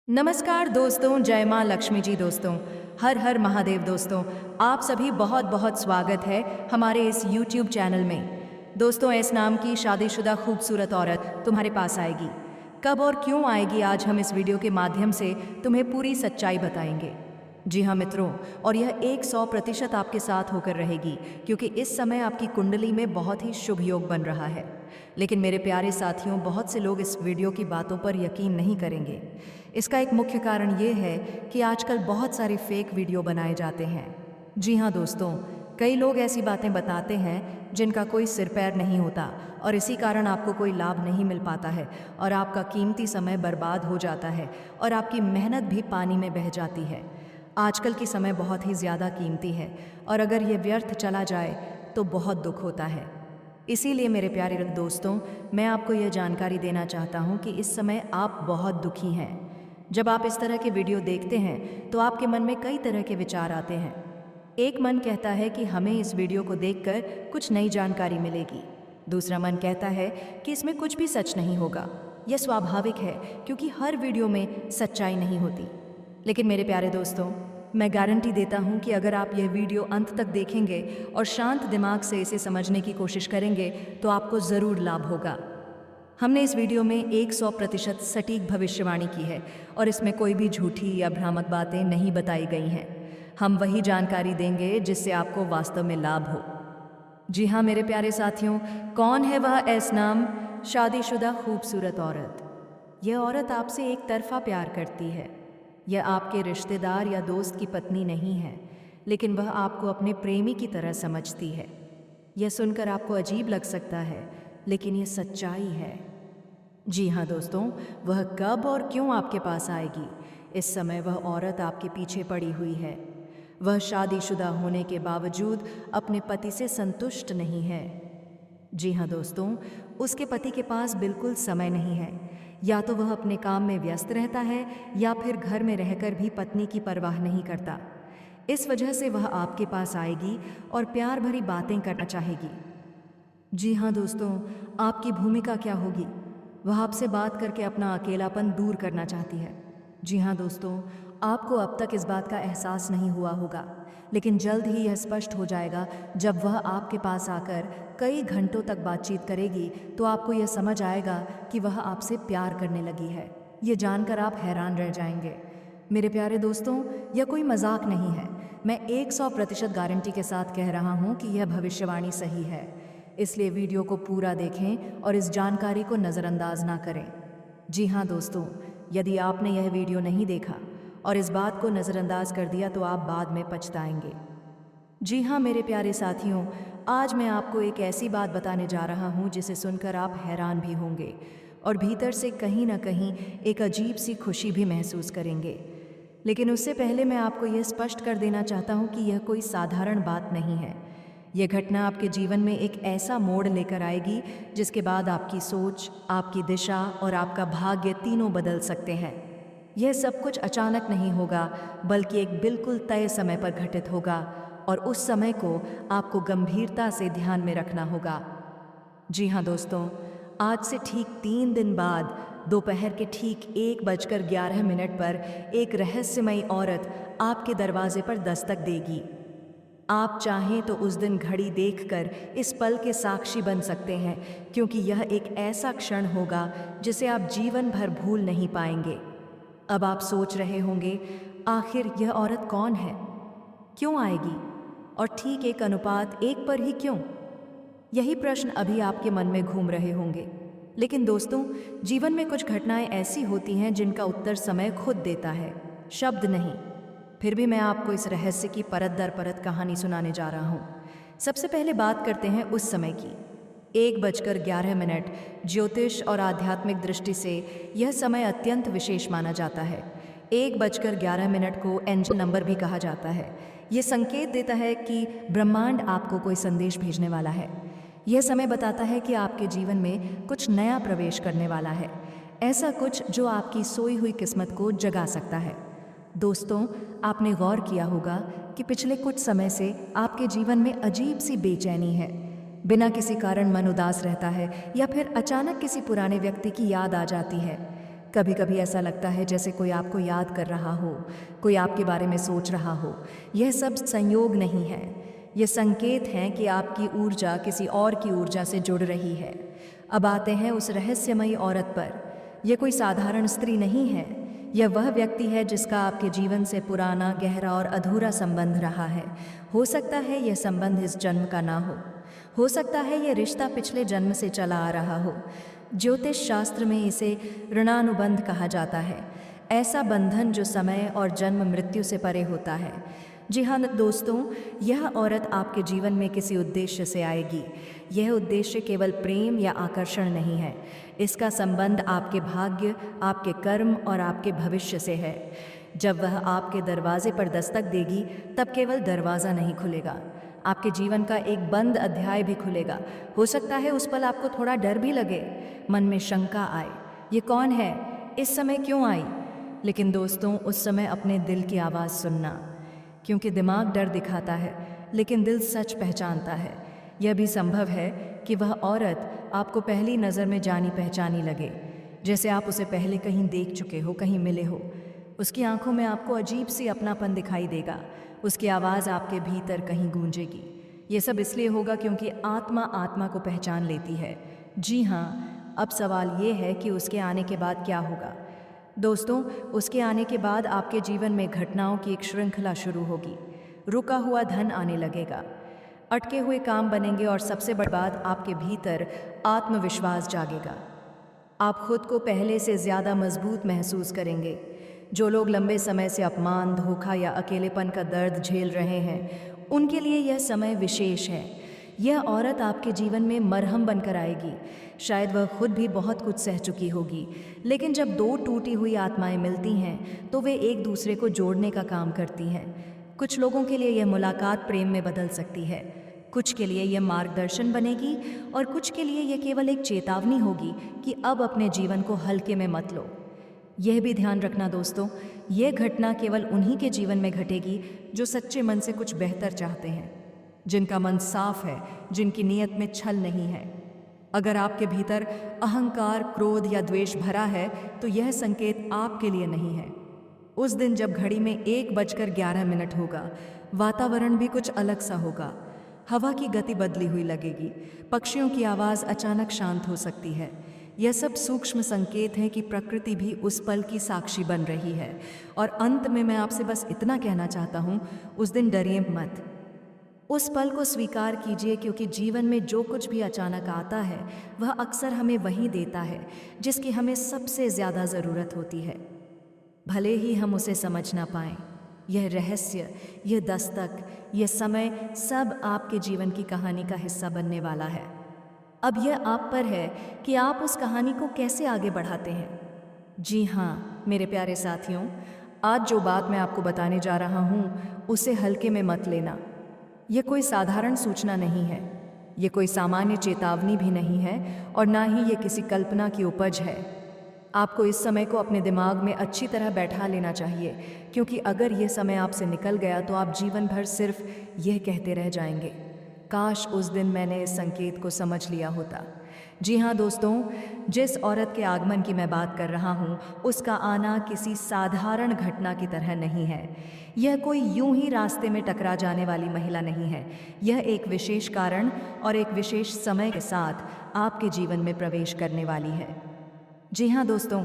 नमस्कार दोस्तों, जय माँ लक्ष्मी जी दोस्तों, हर हर महादेव दोस्तों। आप सभी बहुत बहुत स्वागत है हमारे इस YouTube चैनल में। दोस्तों, एस नाम की शादीशुदा खूबसूरत औरत तुम्हारे पास आएगी। कब और क्यों आएगी, आज हम इस वीडियो के माध्यम से तुम्हें पूरी सच्चाई बताएंगे। जी हाँ मित्रों, और यह 100% आपके साथ होकर रहेगी, क्योंकि इस समय आपकी कुंडली में बहुत ही शुभ योग बन रहा है। लेकिन मेरे प्यारे साथियों, बहुत से लोग इस वीडियो की बातों पर यकीन नहीं करेंगे। इसका एक मुख्य कारण ये है कि आजकल बहुत सारे फेक वीडियो बनाए जाते हैं। जी हाँ दोस्तों, कई लोग ऐसी बातें बताते हैं जिनका कोई सिर पैर नहीं होता, और इसी कारण आपको कोई लाभ नहीं मिल पाता है, और आपका कीमती समय बर्बाद हो जाता है, और आपकी मेहनत भी पानी में बह जाती है। आजकल की समय बहुत ही ज़्यादा कीमती है, और अगर ये व्यर्थ चला जाए तो बहुत दुख होता है। इसीलिए मेरे प्यारे दोस्तों, मैं आपको यह जानकारी देना चाहता हूँ कि इस समय आप बहुत दुखी हैं। जब आप इस तरह के वीडियो देखते हैं तो आपके मन में कई तरह के विचार आते हैं। एक मन कहता है कि हमें इस वीडियो को देखकर कुछ नई जानकारी मिलेगी। दूसरा मन कहता है कि इसमें कुछ भी सच नहीं होगा। यह स्वाभाविक है, क्योंकि हर वीडियो में सच्चाई नहीं होती। लेकिन मेरे प्यारे दोस्तों, मैं गारंटी देता हूं कि अगर आप यह वीडियो अंत तक देखेंगे और शांत दिमाग से इसे समझने की कोशिश करेंगे तो आपको ज़रूर लाभ होगा। हमने इस वीडियो में 100% सटीक भविष्यवाणी की है, और इसमें कोई भी झूठी या भ्रामक बातें नहीं बताई गई हैं। हम वही जानकारी देंगे जिससे आपको वास्तव में लाभ हो। जी हाँ मेरे प्यारे साथियों, कौन है वह एस नाम शादीशुदा खूबसूरत औरत? यह औरत आपसे एक तरफा प्यार करती है। यह आपके रिश्तेदार या दोस्त की पत्नी नहीं है, लेकिन वह आपको अपने प्रेमी की तरह समझती है। यह सुनकर आपको अजीब लग सकता है, लेकिन यह सच्चाई है। जी हाँ दोस्तों, वह कब और क्यों आपके पास आएगी? इस समय वह औरत आपके पीछे पड़ी हुई है। वह शादीशुदा होने के बावजूद अपने पति से संतुष्ट नहीं है। जी हाँ दोस्तों, उसके पति के पास बिल्कुल समय नहीं है। या तो वह अपने काम में व्यस्त रहता है, या फिर घर में रहकर भी पत्नी की परवाह नहीं करता। इस वजह से वह आपके पास आएगी और प्यार भरी बातें करना चाहेगी। जी हाँ दोस्तों, आपकी भूमिका क्या होगी? वह आपसे बात करके अपना अकेलापन दूर करना चाहती है। जी हाँ दोस्तों, आपको अब तक इस बात का एहसास नहीं हुआ होगा, लेकिन जल्द ही यह स्पष्ट हो जाएगा। जब वह आपके पास आकर कई घंटों तक बातचीत करेगी तो आपको यह समझ आएगा कि वह आपसे प्यार करने लगी है। ये जानकर आप हैरान रह जाएंगे। मेरे प्यारे दोस्तों, यह कोई मजाक नहीं है। मैं 100% गारंटी के साथ कह रहा हूँ कि यह भविष्यवाणी सही है। इसलिए वीडियो को पूरा देखें और इस जानकारी को नज़रअंदाज ना करें। जी हाँ दोस्तों, यदि आपने यह वीडियो नहीं देखा और इस बात को नज़रअंदाज कर दिया तो आप बाद में पछताएंगे। जी हाँ मेरे प्यारे साथियों, आज मैं आपको एक ऐसी बात बताने जा रहा हूँ जिसे सुनकर आप हैरान भी होंगे, और भीतर से कहीं ना कहीं एक अजीब सी खुशी भी महसूस करेंगे। लेकिन उससे पहले मैं आपको यह स्पष्ट कर देना चाहता हूँ कि यह कोई साधारण बात नहीं है। यह घटना आपके जीवन में एक ऐसा मोड़ लेकर आएगी जिसके बाद आपकी सोच, आपकी दिशा और आपका भाग्य तीनों बदल सकते हैं। यह सब कुछ अचानक नहीं होगा, बल्कि एक बिल्कुल तय समय पर घटित होगा, और उस समय को आपको गंभीरता से ध्यान में रखना होगा। जी हाँ दोस्तों, आज से ठीक 3 दिन बाद दोपहर के ठीक 1:11 पर एक रहस्यमयी औरत आपके दरवाजे पर दस्तक देगी। आप चाहें तो उस दिन घड़ी देखकर इस पल के साक्षी बन सकते हैं, क्योंकि यह एक ऐसा क्षण होगा जिसे आप जीवन भर भूल नहीं पाएंगे। अब आप सोच रहे होंगे, आखिर यह औरत कौन है, क्यों आएगी, और ठीक 1:1 पर ही क्यों? यही प्रश्न अभी आपके मन में घूम रहे होंगे। लेकिन दोस्तों, जीवन में कुछ घटनाएं ऐसी होती हैं जिनका उत्तर समय खुद देता है, शब्द नहीं। फिर भी मैं आपको इस रहस्य की परत दर परत कहानी सुनाने जा रहा हूँ। सबसे पहले बात करते हैं उस समय की। 1:11 ज्योतिष और आध्यात्मिक दृष्टि से यह समय अत्यंत विशेष माना जाता है। 1:11 को एंजल नंबर भी कहा जाता है। यह संकेत देता है कि ब्रह्मांड आपको कोई संदेश भेजने वाला है। यह समय बताता है कि आपके जीवन में कुछ नया प्रवेश करने वाला है, ऐसा कुछ जो आपकी सोई हुई किस्मत को जगा सकता है। दोस्तों, आपने गौर किया होगा कि पिछले कुछ समय से आपके जीवन में अजीब सी बेचैनी है। बिना किसी कारण मन उदास रहता है, या फिर अचानक किसी पुराने व्यक्ति की याद आ जाती है। कभी कभी ऐसा लगता है जैसे कोई आपको याद कर रहा हो, कोई आपके बारे में सोच रहा हो। यह सब संयोग नहीं है, ये संकेत हैं कि आपकी ऊर्जा किसी और की ऊर्जा से जुड़ रही है। अब आते हैं उस रहस्यमयी औरत पर। यह कोई साधारण स्त्री नहीं है, यह वह व्यक्ति है जिसका आपके जीवन से पुराना, गहरा और अधूरा संबंध रहा है। हो सकता है यह संबंध इस जन्म का ना हो सकता है यह रिश्ता पिछले जन्म से चला आ रहा हो। ज्योतिष शास्त्र में इसे ऋणानुबंध कहा जाता है, ऐसा बंधन जो समय और जन्म मृत्यु से परे होता है। जी हाँ दोस्तों, यह औरत आपके जीवन में किसी उद्देश्य से आएगी। यह उद्देश्य केवल प्रेम या आकर्षण नहीं है, इसका संबंध आपके भाग्य, आपके कर्म और आपके भविष्य से है। जब वह आपके दरवाजे पर दस्तक देगी, तब केवल दरवाज़ा नहीं खुलेगा, आपके जीवन का एक बंद अध्याय भी खुलेगा। हो सकता है उस पल आपको थोड़ा डर भी लगे, मन में शंका आए, ये कौन है, इस समय क्यों आई? लेकिन दोस्तों, उस समय अपने दिल की आवाज़ सुनना, क्योंकि दिमाग डर दिखाता है लेकिन दिल सच पहचानता है। यह भी संभव है कि वह औरत आपको पहली नज़र में जानी पहचानी लगे, जैसे आप उसे पहले कहीं देख चुके हो, कहीं मिले हो। उसकी आंखों में आपको अजीब सी अपनापन दिखाई देगा, उसकी आवाज़ आपके भीतर कहीं गूंजेगी। ये सब इसलिए होगा क्योंकि आत्मा आत्मा को पहचान लेती है। जी हाँ, अब सवाल ये है कि उसके आने के बाद क्या होगा। दोस्तों, उसके आने के बाद आपके जीवन में घटनाओं की एक श्रृंखला शुरू होगी। रुका हुआ धन आने लगेगा, अटके हुए काम बनेंगे और सबसे बड़ी बात, आपके भीतर आत्मविश्वास जागेगा। आप खुद को पहले से ज़्यादा मजबूत महसूस करेंगे। जो लोग लंबे समय से अपमान, धोखा या अकेलेपन का दर्द झेल रहे हैं, उनके लिए यह समय विशेष है। यह औरत आपके जीवन में मरहम बनकर आएगी। शायद वह खुद भी बहुत कुछ सह चुकी होगी, लेकिन जब दो टूटी हुई आत्माएं मिलती हैं तो वे एक दूसरे को जोड़ने का काम करती हैं। कुछ लोगों के लिए यह मुलाकात प्रेम में बदल सकती है, कुछ के लिए यह मार्गदर्शन बनेगी और कुछ के लिए यह केवल एक चेतावनी होगी कि अब अपने जीवन को हल्के में मत लो। यह भी ध्यान रखना दोस्तों, यह घटना केवल उन्हीं के जीवन में घटेगी जो सच्चे मन से कुछ बेहतर चाहते हैं, जिनका मन साफ है, जिनकी नीयत में छल नहीं है। अगर आपके भीतर अहंकार, क्रोध या द्वेष भरा है तो यह संकेत आपके लिए नहीं है। उस दिन जब घड़ी में 1:11 होगा, वातावरण भी कुछ अलग सा होगा। हवा की गति बदली हुई लगेगी, पक्षियों की आवाज़ अचानक शांत हो सकती है। यह सब सूक्ष्म संकेत हैं कि प्रकृति भी उस पल की साक्षी बन रही है। और अंत में मैं आपसे बस इतना कहना चाहता हूँ, उस दिन डरिए मत, उस पल को स्वीकार कीजिए, क्योंकि जीवन में जो कुछ भी अचानक आता है वह अक्सर हमें वही देता है जिसकी हमें सबसे ज़्यादा ज़रूरत होती है, भले ही हम उसे समझ ना पाएं। यह रहस्य, यह दस्तक, यह समय सब आपके जीवन की कहानी का हिस्सा बनने वाला है। अब यह आप पर है कि आप उस कहानी को कैसे आगे बढ़ाते हैं। जी हाँ मेरे प्यारे साथियों, आज जो बात मैं आपको बताने जा रहा हूँ उसे हल्के में मत लेना। यह कोई साधारण सूचना नहीं है, यह कोई सामान्य चेतावनी भी नहीं है और ना ही यह किसी कल्पना की उपज है। आपको इस समय को अपने दिमाग में अच्छी तरह बैठा लेना चाहिए, क्योंकि अगर यह समय आपसे निकल गया तो आप जीवन भर सिर्फ यह कहते रह जाएंगे, काश उस दिन मैंने इस संकेत को समझ लिया होता। जी हाँ दोस्तों, जिस औरत के आगमन की मैं बात कर रहा हूँ, उसका आना किसी साधारण घटना की तरह नहीं है। यह कोई यूं ही रास्ते में टकरा जाने वाली महिला नहीं है। यह एक विशेष कारण और एक विशेष समय के साथ आपके जीवन में प्रवेश करने वाली है। जी हाँ दोस्तों,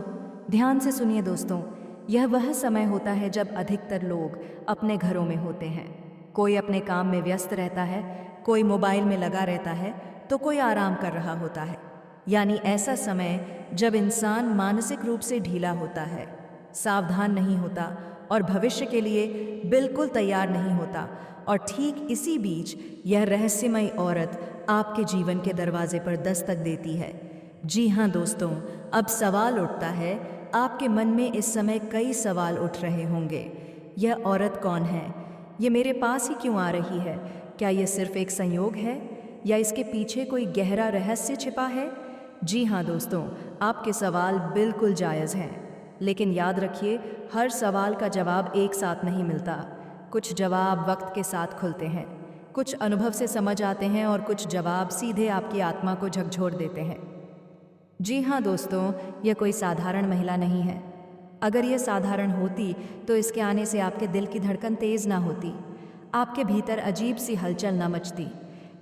ध्यान से सुनिए दोस्तों, यह वह समय होता है जब अधिकतर लोग अपने घरों में होते हैं। कोई अपने काम में व्यस्त रहता है, कोई मोबाइल में लगा रहता है, तो कोई आराम कर रहा होता है। यानी ऐसा समय जब इंसान मानसिक रूप से ढीला होता है, सावधान नहीं होता और भविष्य के लिए बिल्कुल तैयार नहीं होता। और ठीक इसी बीच यह रहस्यमयी औरत आपके जीवन के दरवाजे पर दस्तक देती है। जी हाँ दोस्तों, अब सवाल उठता है, आपके मन में इस समय कई सवाल उठ रहे होंगे। यह औरत कौन है? ये मेरे पास ही क्यों आ रही है? क्या यह सिर्फ एक संयोग है या इसके पीछे कोई गहरा रहस्य छिपा है? जी हाँ दोस्तों, आपके सवाल बिल्कुल जायज़ हैं, लेकिन याद रखिए, हर सवाल का जवाब एक साथ नहीं मिलता। कुछ जवाब वक्त के साथ खुलते हैं, कुछ अनुभव से समझ आते हैं और कुछ जवाब सीधे आपकी आत्मा को झकझोर देते हैं। जी हाँ दोस्तों, यह कोई साधारण महिला नहीं है। अगर यह साधारण होती तो इसके आने से आपके दिल की धड़कन तेज ना होती, आपके भीतर अजीब सी हलचल ना मचती।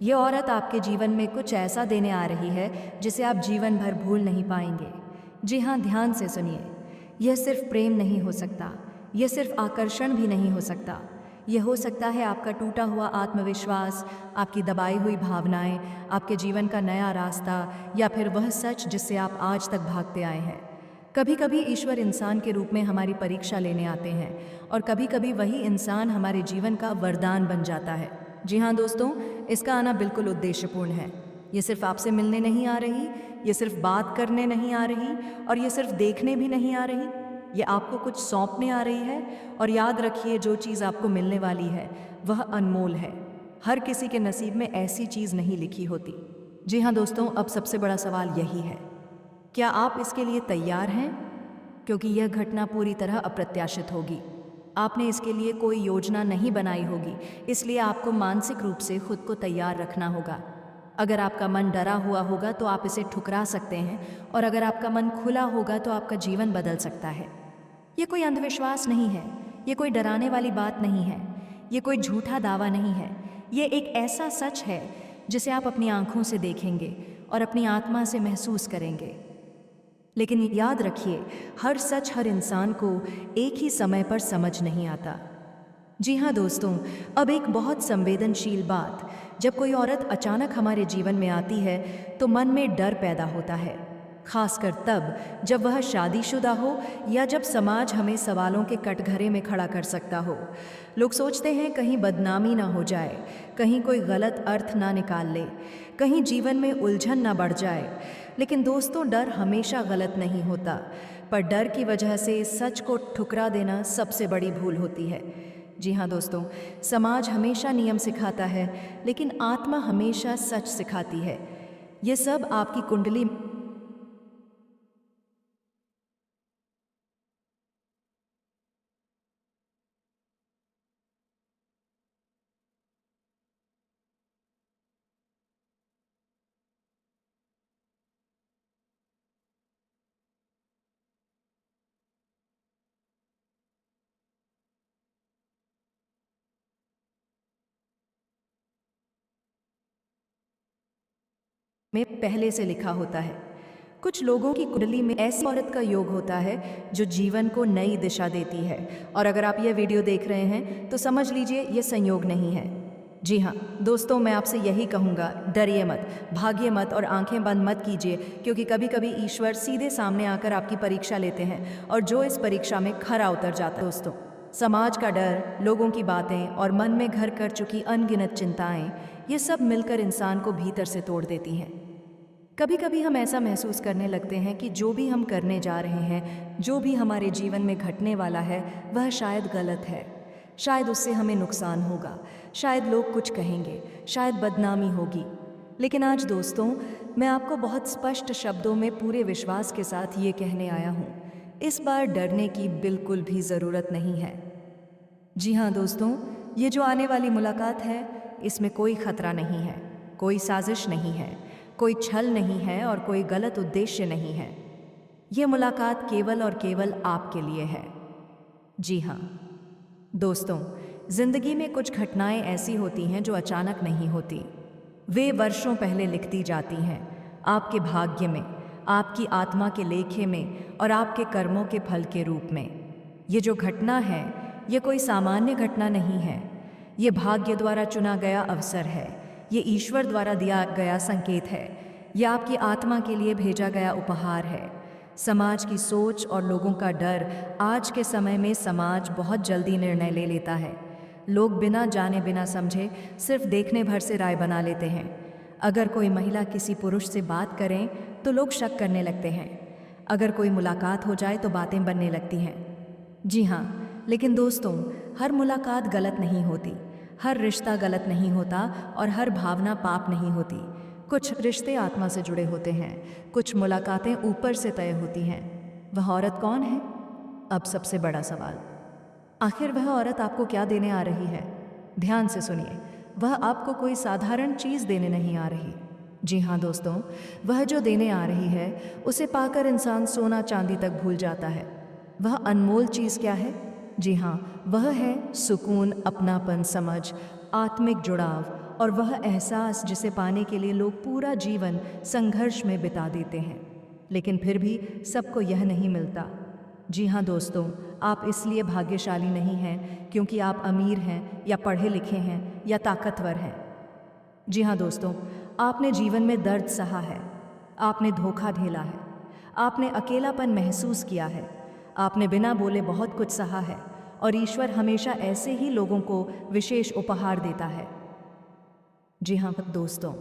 ये औरत आपके जीवन में कुछ ऐसा देने आ रही है जिसे आप जीवन भर भूल नहीं पाएंगे। जी हाँ, ध्यान से सुनिए। यह सिर्फ प्रेम नहीं हो सकता, यह सिर्फ आकर्षण भी नहीं हो सकता। यह हो सकता है आपका टूटा हुआ आत्मविश्वास, आपकी दबाई हुई भावनाएं, आपके जीवन का नया रास्ता, या फिर वह सच जिससे आप आज तक भागते आए हैं। कभी कभी ईश्वर इंसान के रूप में हमारी परीक्षा लेने आते हैं और कभी कभी वही इंसान हमारे जीवन का वरदान बन जाता है। जी हाँ दोस्तों, इसका आना बिल्कुल उद्देश्यपूर्ण है। ये सिर्फ आपसे मिलने नहीं आ रही, ये सिर्फ बात करने नहीं आ रही, और ये सिर्फ देखने भी नहीं आ रही। ये आपको कुछ सौंपने आ रही है। और याद रखिए, जो चीज़ आपको मिलने वाली है वह अनमोल है। हर किसी के नसीब में ऐसी चीज़ नहीं लिखी होती। जी हाँ दोस्तों, अब सबसे बड़ा सवाल यही है, क्या आप इसके लिए तैयार हैं? क्योंकि यह घटना पूरी तरह अप्रत्याशित होगी। आपने इसके लिए कोई योजना नहीं बनाई होगी, इसलिए आपको मानसिक रूप से खुद को तैयार रखना होगा। अगर आपका मन डरा हुआ होगा तो आप इसे ठुकरा सकते हैं, और अगर आपका मन खुला होगा तो आपका जीवन बदल सकता है। ये कोई अंधविश्वास नहीं है, ये कोई डराने वाली बात नहीं है, ये कोई झूठा दावा नहीं है। ये एक ऐसा सच है जिसे आप अपनी आंखों से देखेंगे और अपनी आत्मा से महसूस करेंगे। लेकिन याद रखिए, हर सच हर इंसान को एक ही समय पर समझ नहीं आता। जी हाँ दोस्तों, अब एक बहुत संवेदनशील बात, जब कोई औरत अचानक हमारे जीवन में आती है तो मन में डर पैदा होता है, खासकर तब जब वह शादीशुदा हो या जब समाज हमें सवालों के कटघरे में खड़ा कर सकता हो। लोग सोचते हैं कहीं बदनामी ना हो जाए, कहीं कोई गलत अर्थ ना निकाल ले, कहीं जीवन में उलझन ना बढ़ जाए। लेकिन दोस्तों, डर हमेशा गलत नहीं होता, पर डर की वजह से सच को ठुकरा देना सबसे बड़ी भूल होती है। जी हाँ दोस्तों, समाज हमेशा नियम सिखाता है, लेकिन आत्मा हमेशा सच सिखाती है। ये सब आपकी कुंडली में पहले से लिखा होता है। कुछ लोगों की कुंडली में ऐसी औरत का योग होता है जो जीवन को नई दिशा देती है। और अगर आप यह वीडियो देख रहे हैं तो समझ लीजिए यह संयोग नहीं है। जी हाँ दोस्तों, मैं आपसे यही कहूँगा, डरिए मत, भागिए मत और आंखें बंद मत कीजिए, क्योंकि कभी कभी ईश्वर सीधे सामने आकर आपकी परीक्षा लेते हैं, और जो इस परीक्षा में खरा उतर जाता है। दोस्तों, समाज का डर, लोगों की बातें और मन में घर कर चुकी अनगिनत चिंताएं, ये सब मिलकर इंसान को भीतर से तोड़ देती हैं। कभी कभी हम ऐसा महसूस करने लगते हैं कि जो भी हम करने जा रहे हैं, जो भी हमारे जीवन में घटने वाला है, वह शायद गलत है। शायद उससे हमें नुकसान होगा, शायद लोग कुछ कहेंगे, शायद बदनामी होगी। लेकिन आज दोस्तों, मैं आपको बहुत स्पष्ट शब्दों में पूरे विश्वास के साथ ये कहने आया हूँ, इस बार डरने की बिल्कुल भी ज़रूरत नहीं है। जी हाँ दोस्तों, ये जो आने वाली मुलाकात है, इसमें कोई खतरा नहीं है, कोई साजिश नहीं है, कोई छल नहीं है और कोई गलत उद्देश्य नहीं है। ये मुलाकात केवल और केवल आपके लिए है। जी हाँ दोस्तों, जिंदगी में कुछ घटनाएं ऐसी होती हैं जो अचानक नहीं होती। वे वर्षों पहले लिखती जाती हैं, आपके भाग्य में, आपकी आत्मा के लेखे में और आपके कर्मों के फल के रूप में। ये जो घटना है, ये कोई सामान्य घटना नहीं है। ये भाग्य द्वारा चुना गया अवसर है, ये ईश्वर द्वारा दिया गया संकेत है, ये आपकी आत्मा के लिए भेजा गया उपहार है। समाज की सोच और लोगों का डर, आज के समय में समाज बहुत जल्दी निर्णय ले लेता है। लोग बिना जाने बिना समझे सिर्फ देखने भर से राय बना लेते हैं। अगर कोई महिला किसी पुरुष से बात करें तो लोग शक करने लगते हैं। अगर कोई मुलाकात हो जाए तो बातें बनने लगती हैं। जी हाँ, लेकिन दोस्तों, हर मुलाकात गलत नहीं होती, हर रिश्ता गलत नहीं होता और हर भावना पाप नहीं होती। कुछ रिश्ते आत्मा से जुड़े होते हैं, कुछ मुलाकातें ऊपर से तय होती हैं। वह औरत कौन है? अब सबसे बड़ा सवाल, आखिर वह औरत आपको क्या देने आ रही है? ध्यान से सुनिए, वह आपको कोई साधारण चीज़ देने नहीं आ रही। जी हाँ दोस्तों, वह जो देने आ रही है उसे पाकर इंसान सोना चांदी तक भूल जाता है। वह अनमोल चीज़ क्या है? जी हाँ, वह है सुकून, अपनापन, समझ, आत्मिक जुड़ाव और वह एहसास जिसे पाने के लिए लोग पूरा जीवन संघर्ष में बिता देते हैं, लेकिन फिर भी सबको यह नहीं मिलता। जी हाँ दोस्तों, आप इसलिए भाग्यशाली नहीं हैं क्योंकि आप अमीर हैं या पढ़े लिखे हैं या ताकतवर हैं। जी हाँ दोस्तों, आपने जीवन में दर्द सहा है, आपने धोखा झेला है, आपने अकेलापन महसूस किया है, आपने बिना बोले बहुत कुछ सहा है और ईश्वर हमेशा ऐसे ही लोगों को विशेष उपहार देता है। जी हाँ दोस्तों,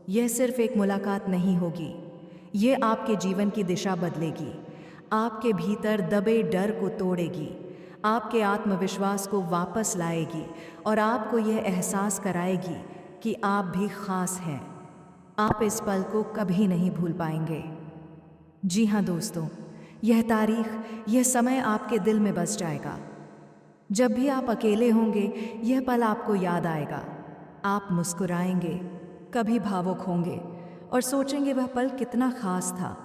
यह सिर्फ एक मुलाकात नहीं होगी, ये आपके जीवन की दिशा बदलेगी, आपके भीतर दबे डर को तोड़ेगी, आपके आत्मविश्वास को वापस लाएगी और आपको यह एहसास कराएगी कि आप भी खास हैं। आप इस पल को कभी नहीं भूल पाएंगे। जी हाँ दोस्तों, यह तारीख, यह समय आपके दिल में बस जाएगा। जब भी आप अकेले होंगे, यह पल आपको याद आएगा। आप मुस्कुराएंगे, कभी भावुक होंगे और सोचेंगे वह पल कितना खास था।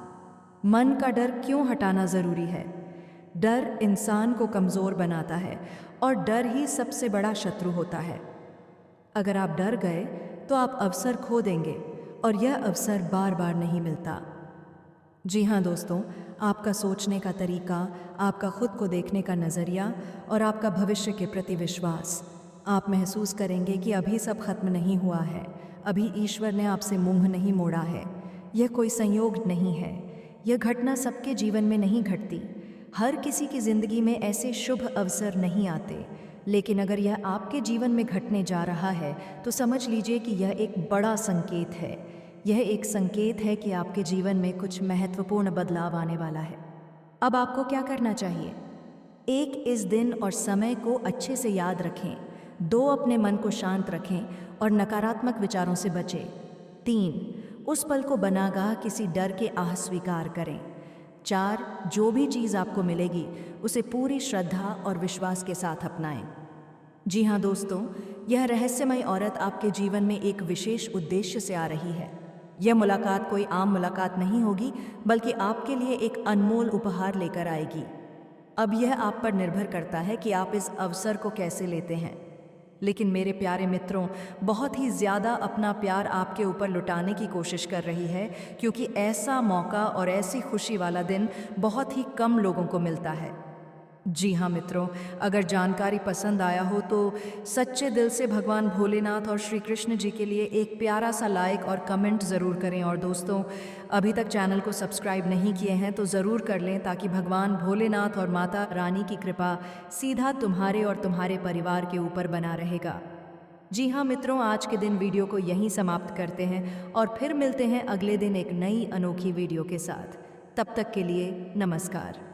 मन का डर क्यों हटाना ज़रूरी है? डर इंसान को कमज़ोर बनाता है और डर ही सबसे बड़ा शत्रु होता है। अगर आप डर गए तो आप अवसर खो देंगे और यह अवसर बार बार नहीं मिलता। जी हाँ दोस्तों, आपका सोचने का तरीका, आपका खुद को देखने का नज़रिया और आपका भविष्य के प्रति विश्वास, आप महसूस करेंगे कि अभी सब खत्म नहीं हुआ है, अभी ईश्वर ने आपसे मुंह नहीं मोड़ा है। यह कोई संयोग नहीं है, यह घटना सबके जीवन में नहीं घटती। हर किसी की ज़िंदगी में ऐसे शुभ अवसर नहीं आते, लेकिन अगर यह आपके जीवन में घटने जा रहा है तो समझ लीजिए कि यह एक बड़ा संकेत है। यह एक संकेत है कि आपके जीवन में कुछ महत्वपूर्ण बदलाव आने वाला है। अब आपको क्या करना चाहिए? 1, इस दिन और समय को अच्छे से याद रखें। 2, अपने मन को शांत रखें और नकारात्मक विचारों से बचें। 3, उस पल को बनागाह किसी डर के आह स्वीकार करें। 4, जो भी चीज़ आपको मिलेगी उसे पूरी श्रद्धा और विश्वास के साथ अपनाएं। जी हाँ दोस्तों, यह रहस्यमय औरत आपके जीवन में एक विशेष उद्देश्य से आ रही है। यह मुलाकात कोई आम मुलाकात नहीं होगी, बल्कि आपके लिए एक अनमोल उपहार लेकर आएगी। अब यह आप पर निर्भर करता है कि आप इस अवसर को कैसे लेते हैं। लेकिन मेरे प्यारे मित्रों, बहुत ही ज़्यादा अपना प्यार आपके ऊपर लुटाने की कोशिश कर रही है, क्योंकि ऐसा मौका और ऐसी खुशी वाला दिन बहुत ही कम लोगों को मिलता है। जी हाँ मित्रों, अगर जानकारी पसंद आया हो तो सच्चे दिल से भगवान भोलेनाथ और श्री कृष्ण जी के लिए एक प्यारा सा लाइक और कमेंट ज़रूर करें। और दोस्तों, अभी तक चैनल को सब्सक्राइब नहीं किए हैं तो ज़रूर कर लें, ताकि भगवान भोलेनाथ और माता रानी की कृपा सीधा तुम्हारे और तुम्हारे परिवार के ऊपर बना रहेगा। जी हाँ मित्रों, आज के दिन वीडियो को यहीं समाप्त करते हैं और फिर मिलते हैं अगले दिन एक नई अनोखी वीडियो के साथ। तब तक के लिए नमस्कार।